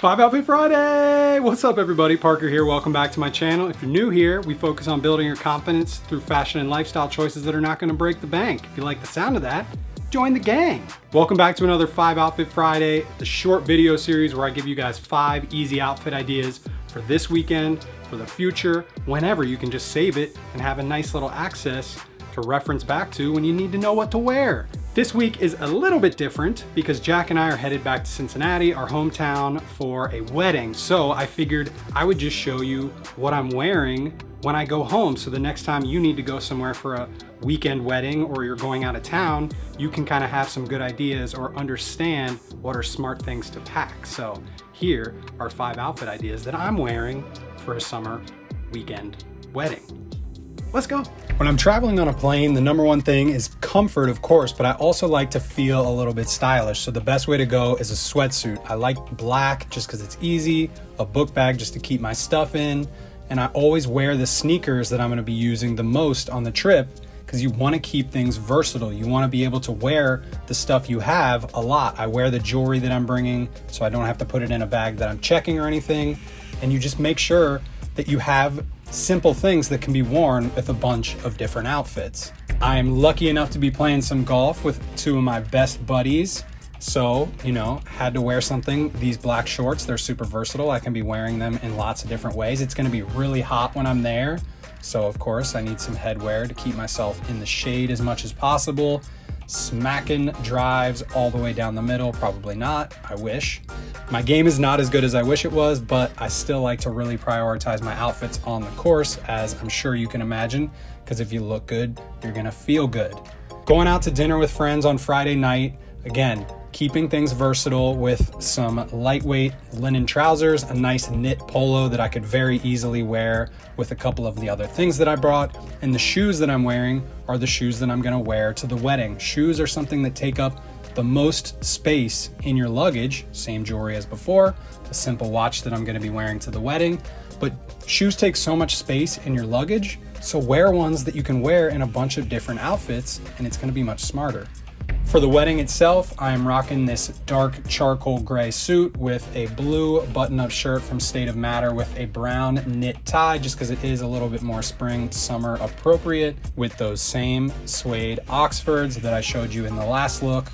5 Outfit Friday! What's up everybody? Parker here. Welcome back to my channel. If you're new here, we focus on building your confidence through fashion and lifestyle choices that are not going to break the bank. If you like the sound of that, join the gang. Welcome back to another 5 Outfit Friday, the short video series where I give you guys 5 easy outfit ideas for this weekend, for the future, whenever you can just save it and have a nice little access to reference back to when you need to know what to wear. This week is a little bit different because Jack and I are headed back to Cincinnati, our hometown, for a wedding. So I figured I would just show you what I'm wearing when I go home. So the next time you need to go somewhere for a weekend wedding or you're going out of town, you can kind of have some good ideas or understand what are smart things to pack. So here are 5 outfit ideas that I'm wearing for a summer weekend wedding. Let's go. When I'm traveling on a plane, the number one thing is comfort, of course, but I also like to feel a little bit stylish. So the best way to go is a sweatsuit. I like black just because it's easy, a book bag just to keep my stuff in, and I always wear the sneakers that I'm going to be using the most on the trip because you want to keep things versatile. You want to be able to wear the stuff you have a lot. I wear the jewelry that I'm bringing so I don't have to put it in a bag that I'm checking or anything, and you just make sure that you have simple things that can be worn with a bunch of different outfits. I am lucky enough to be playing some golf with 2 of my best buddies. So, had to wear something. These black shorts, they're super versatile. I can be wearing them in lots of different ways. It's gonna be really hot when I'm there. So of course I need some headwear to keep myself in the shade as much as possible. Smacking drives all the way down the middle, probably not, I wish. My game is not as good as I wish it was, but I still like to really prioritize my outfits on the course, as I'm sure you can imagine, because if you look good, you're gonna feel good. Going out to dinner with friends on Friday night, again, keeping things versatile with some lightweight linen trousers, a nice knit polo that I could very easily wear with a couple of the other things that I brought. And the shoes that I'm wearing are the shoes that I'm gonna wear to the wedding. Shoes are something that take up the most space in your luggage, same jewelry as before, a simple watch that I'm gonna be wearing to the wedding, but shoes take so much space in your luggage, so wear ones that you can wear in a bunch of different outfits and it's gonna be much smarter. For the wedding itself, I am rocking this dark charcoal gray suit with a blue button-up shirt from State of Matter with a brown knit tie, just because it is a little bit more spring, summer appropriate, with those same suede Oxfords that I showed you in the last look.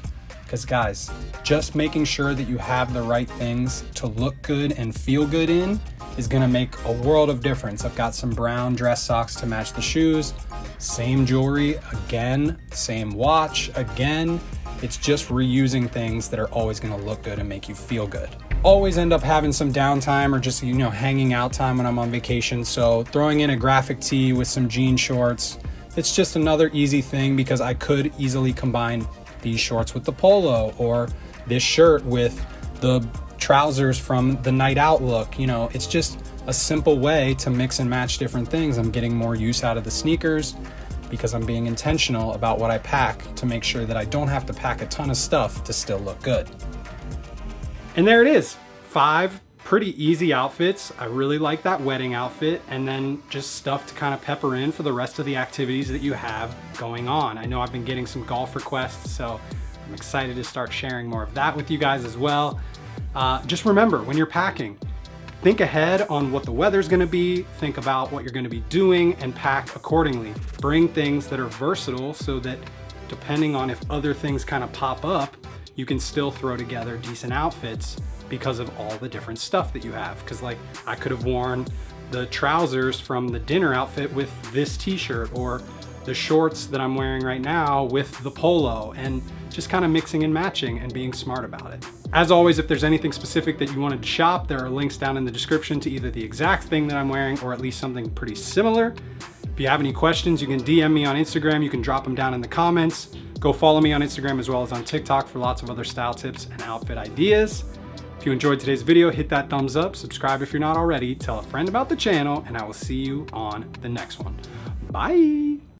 Because guys, just making sure that you have the right things to look good and feel good in is gonna make a world of difference. I've got some brown dress socks to match the shoes, same jewelry again, same watch again. It's just reusing things that are always gonna look good and make you feel good. Always end up having some downtime or just, hanging out time when I'm on vacation. So throwing in a graphic tee with some jean shorts, it's just another easy thing because I could easily combine these shorts with the polo or this shirt with the trousers from the night out look. It's just a simple way to mix and match different things. I'm getting more use out of the sneakers because I'm being intentional about what I pack to make sure that I don't have to pack a ton of stuff to still look good. And there it is, 5 pretty easy outfits. I really like that wedding outfit, and then just stuff to kind of pepper in for the rest of the activities that you have going on. I know I've been getting some golf requests, so I'm excited to start sharing more of that with you guys as well. Just remember, when you're packing, think ahead on what the weather's gonna be, think about what you're gonna be doing, and pack accordingly. Bring things that are versatile so that depending on if other things kind of pop up, you can still throw together decent outfits because of all the different stuff that you have. Because I could have worn the trousers from the dinner outfit with this t-shirt, or the shorts that I'm wearing right now with the polo, and just kind of mixing and matching and being smart about it. As always, if there's anything specific that you wanted to shop, there are links down in the description to either the exact thing that I'm wearing or at least something pretty similar. If you have any questions, you can DM me on Instagram. You can drop them down in the comments. Go follow me on Instagram as well as on TikTok for lots of other style tips and outfit ideas. If you enjoyed today's video, hit that thumbs up, subscribe if you're not already, tell a friend about the channel, and I will see you on the next one. Bye.